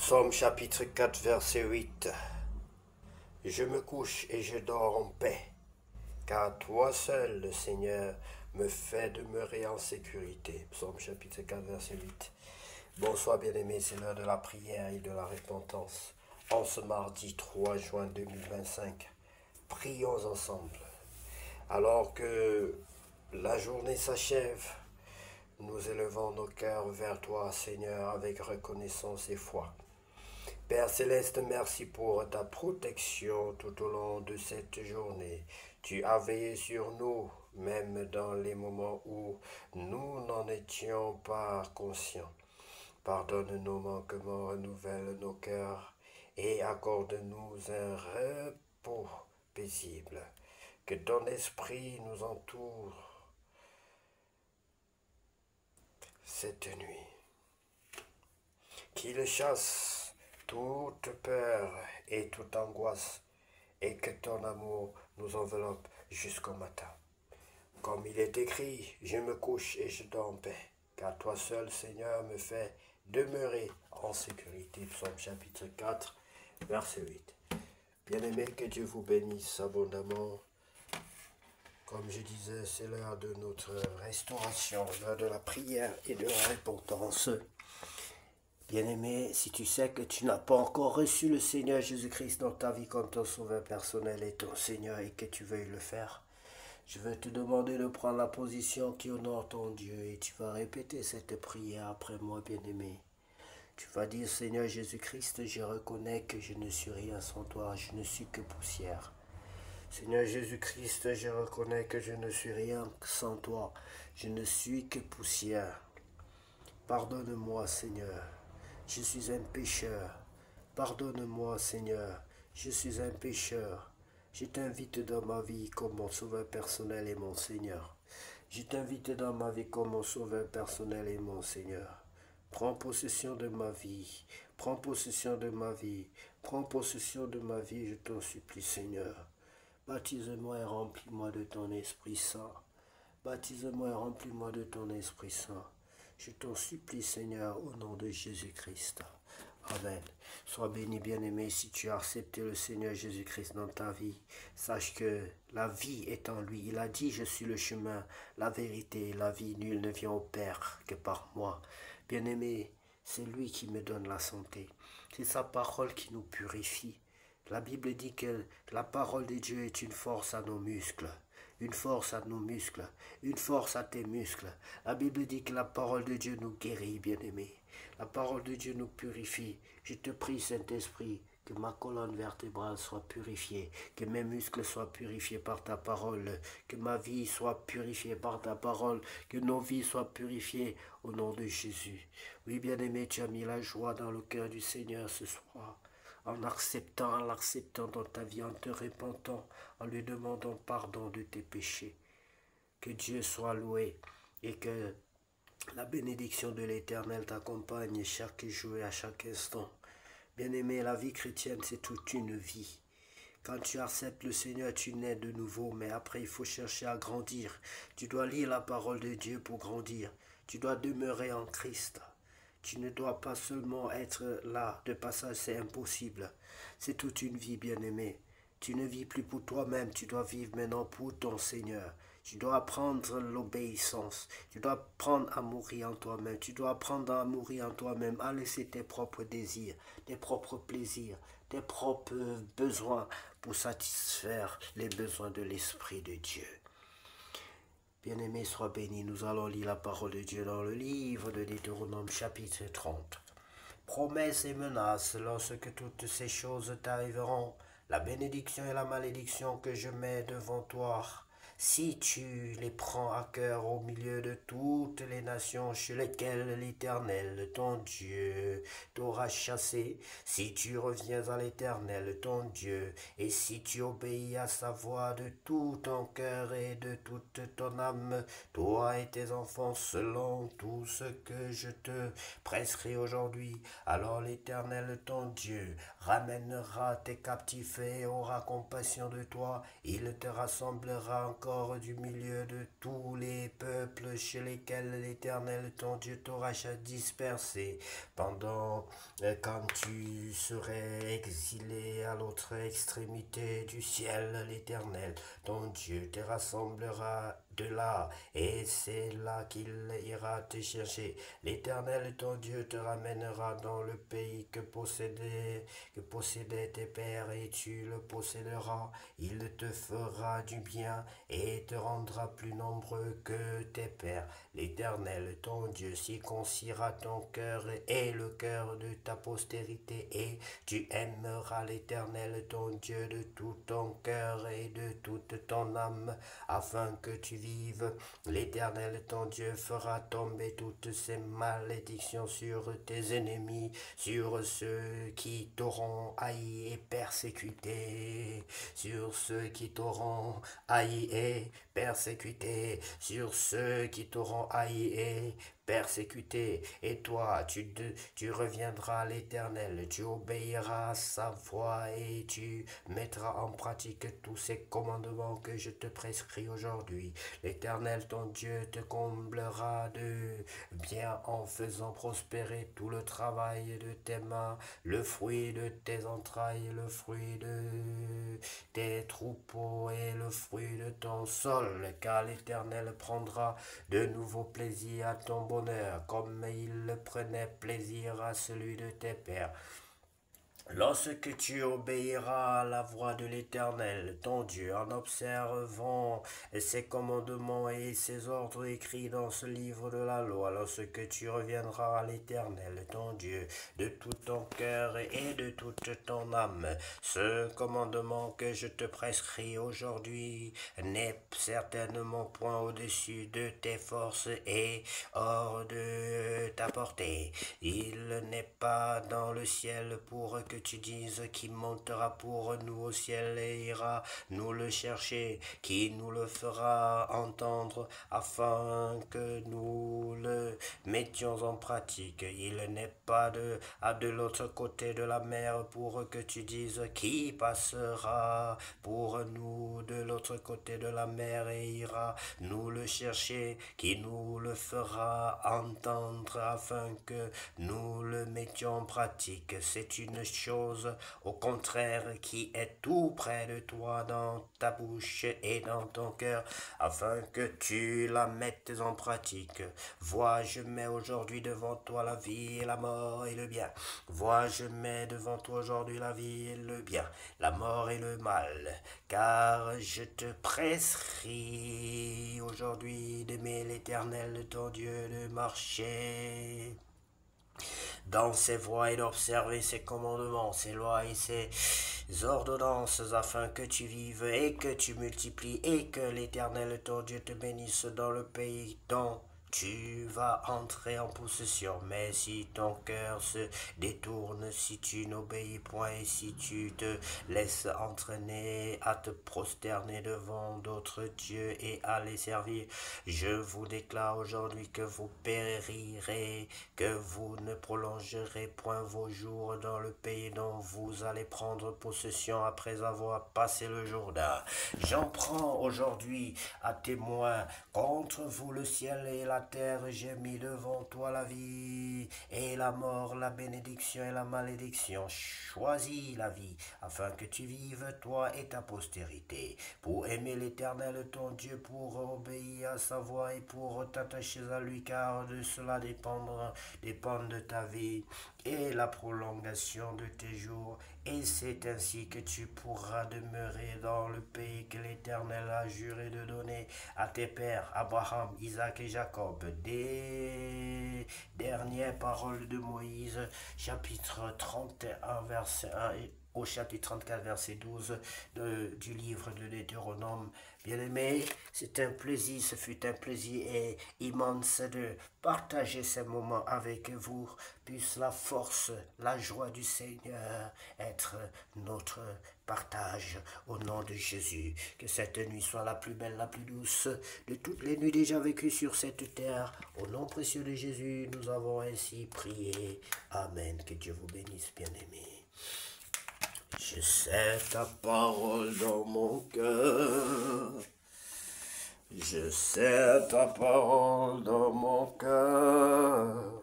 Psaume chapitre 4, verset 8. Je me couche et je dors en paix, car toi seul, le Seigneur, me fait demeurer en sécurité. Psaume chapitre 4, verset 8. Bonsoir bien-aimés, c'est l'heure de la prière et de la repentance. En ce mardi 3 juin 2025, prions ensemble. Alors que la journée s'achève, nous élevons nos cœurs vers toi, Seigneur, avec reconnaissance et foi. Père Céleste, merci pour ta protection tout au long de cette journée. Tu as veillé sur nous, même dans les moments où nous n'en étions pas conscients. Pardonne nos manquements, renouvelle nos cœurs et accorde-nous un repos paisible. Que ton esprit nous entoure cette nuit. Qu'il chasse toute peur et toute angoisse, et que ton amour nous enveloppe jusqu'au matin. Comme il est écrit, je me couche et je dors en paix, car toi seul, Seigneur, me fais demeurer en sécurité. Psaume chapitre 4, verset 8. Bien-aimés, que Dieu vous bénisse abondamment. Comme je disais, c'est l'heure de notre restauration, l'heure de la prière et de la repentance. Bien-aimé, si tu sais que tu n'as pas encore reçu le Seigneur Jésus-Christ dans ta vie comme ton sauveur personnel et ton Seigneur et que tu veuilles le faire, je vais te demander de prendre la position qui honore ton Dieu et tu vas répéter cette prière après moi, bien-aimé. Tu vas dire, Seigneur Jésus-Christ, je reconnais que je ne suis rien sans toi, je ne suis que poussière. Seigneur Jésus-Christ, je reconnais que je ne suis rien sans toi, je ne suis que poussière. Pardonne-moi, Seigneur. Je suis un pécheur. Pardonne-moi, Seigneur. Je suis un pécheur. Je t'invite dans ma vie comme mon sauveur personnel et mon Seigneur. Je t'invite dans ma vie comme mon sauveur personnel et mon Seigneur. Prends possession de ma vie. Prends possession de ma vie. Prends possession de ma vie, je t'en supplie, Seigneur. Baptise-moi et remplis-moi de ton Esprit Saint. Baptise-moi et remplis-moi de ton Esprit Saint. Je t'en supplie, Seigneur, au nom de Jésus-Christ. Amen. Sois béni, bien-aimé, si tu as accepté le Seigneur Jésus-Christ dans ta vie. Sache que la vie est en lui. Il a dit, je suis le chemin, la vérité et la vie. Nul ne vient au Père que par moi. Bien-aimé, c'est lui qui me donne la santé. C'est sa parole qui nous purifie. La Bible dit que la parole de Dieu est une force à nos muscles. Une force à nos muscles, une force à tes muscles. La Bible dit que la parole de Dieu nous guérit, bien-aimés. La parole de Dieu nous purifie. Je te prie, Saint-Esprit, que ma colonne vertébrale soit purifiée, que mes muscles soient purifiés par ta parole, que ma vie soit purifiée par ta parole, que nos vies soient purifiées au nom de Jésus. Oui, bien-aimé, tu as mis la joie dans le cœur du Seigneur ce soir. En l'acceptant dans ta vie, en te repentant, en lui demandant pardon de tes péchés. Que Dieu soit loué et que la bénédiction de l'Éternel t'accompagne chaque jour et à chaque instant. Bien-aimé, la vie chrétienne, c'est toute une vie. Quand tu acceptes le Seigneur, tu nais de nouveau, mais après, il faut chercher à grandir. Tu dois lire la parole de Dieu pour grandir. Tu dois demeurer en Christ. Tu ne dois pas seulement être là de passage, c'est impossible. C'est toute une vie, bien-aimée. Tu ne vis plus pour toi-même, tu dois vivre maintenant pour ton Seigneur. Tu dois apprendre l'obéissance. Tu dois apprendre à mourir en toi-même. Tu dois apprendre à mourir en toi-même, à laisser tes propres désirs, tes propres plaisirs, tes propres besoins pour satisfaire les besoins de l'Esprit de Dieu. Bien-aimé, sois béni. Nous allons lire la parole de Dieu dans le livre de Deutéronome chapitre 30. Promesses et menaces, lorsque toutes ces choses t'arriveront, la bénédiction et la malédiction que je mets devant toi, si tu les prends à cœur au milieu de toutes les nations chez lesquelles l'Éternel, ton Dieu, t'aura chassé, si tu reviens à l'Éternel, ton Dieu, et si tu obéis à sa voix de tout ton cœur et de toute ton âme, toi et tes enfants, selon tout ce que je te prescris aujourd'hui, alors l'Éternel, ton Dieu, ramènera tes captifs et aura compassion de toi, il te rassemblera encore encore du milieu de tous les peuples chez lesquels l'Éternel ton Dieu t'aura dispersé pendant quand tu serais exilé à l'autre extrémité du ciel. L'Éternel ton Dieu te rassemblera de là, et c'est là qu'il ira te chercher. L'Éternel ton Dieu te ramènera dans le pays que possédaient tes pères, et tu le posséderas. Il te fera du bien et te rendra plus nombreux que tes pères. L'Éternel ton Dieu circoncira ton cœur et le cœur de ta postérité, et tu aimeras l'Éternel ton Dieu de tout ton cœur et de toute ton âme, afin que tu vives. L'Éternel ton Dieu fera tomber toutes ces malédictions sur tes ennemis, sur ceux qui t'auront haï et persécuté, sur ceux qui t'auront haï et persécuté, sur ceux qui t'auront haï et persécuté. Et toi, tu reviendras à l'Éternel, tu obéiras à sa voix et tu mettras en pratique tous ces commandements que je te prescris aujourd'hui. L'Éternel ton Dieu te comblera de bien en faisant prospérer tout le travail de tes mains, le fruit de tes entrailles, le fruit de tes troupeaux et le fruit de ton sol, car l'Éternel prendra de nouveau plaisir à ton bonheur, comme il prenait plaisir à celui de tes pères. Lorsque tu obéiras à la voix de l'Éternel, ton Dieu, en observant ses commandements et ses ordres écrits dans ce livre de la loi, lorsque tu reviendras à l'Éternel, ton Dieu, de tout ton cœur et de toute ton âme, ce commandement que je te prescris aujourd'hui n'est certainement point au-dessus de tes forces et hors de ta portée. Il n'est pas dans le ciel pour que tu dises qui montera pour nous au ciel et ira nous le chercher, qui nous le fera entendre afin que nous le mettions en pratique. Il n'est pas de l'autre côté de la mer pour que tu dises qui passera pour nous de l'autre côté de la mer et ira nous le chercher, qui nous le fera entendre afin que nous le mettions en pratique. C'est une chose au contraire qui est tout près de toi dans ta bouche et dans ton cœur, afin que tu la mettes en pratique. Vois, je mets aujourd'hui devant toi la vie et la mort et le bien. Vois, je mets devant toi aujourd'hui la vie et le bien, la mort et le mal, car je te prescris aujourd'hui d'aimer l'Éternel ton Dieu, de marcher dans ses voies et d'observer ses commandements, ses lois et ses ordonnances, afin que tu vives et que tu multiplies et que l'Éternel ton Dieu te bénisse dans le pays dont tu vas entrer en possession. Mais si ton cœur se détourne, si tu n'obéis point et si tu te laisses entraîner à te prosterner devant d'autres dieux et à les servir, je vous déclare aujourd'hui que vous périrez, que vous ne prolongerez point vos jours dans le pays dont vous allez prendre possession après avoir passé le Jourdain. J'en prends aujourd'hui à témoin contre vous le ciel et la terre. J'ai mis devant toi la vie et la mort, la bénédiction et la malédiction. Choisis la vie afin que tu vives, toi et ta postérité, pour aimer l'Éternel ton Dieu, pour obéir à sa voix et pour t'attacher à lui, car de cela dépend de ta vie et la prolongation de tes jours. Et c'est ainsi que tu pourras demeurer dans le pays que l'Éternel a juré de donner à tes pères, Abraham, Isaac et Jacob. Des dernières paroles de Moïse, chapitre 31, verset 1 et au chapitre 34, verset 12 du livre de Deutéronome. Bien-aimés, c'est un plaisir, ce fut un plaisir immense de partager ces moments avec vous. Puisse la force, la joie du Seigneur être notre partage au nom de Jésus. Que cette nuit soit la plus belle, la plus douce de toutes les nuits déjà vécues sur cette terre. Au nom précieux de Jésus, nous avons ainsi prié. Amen. Que Dieu vous bénisse, bien-aimés. Je sais ta parole dans mon cœur. Je serre ta parole dans mon cœur.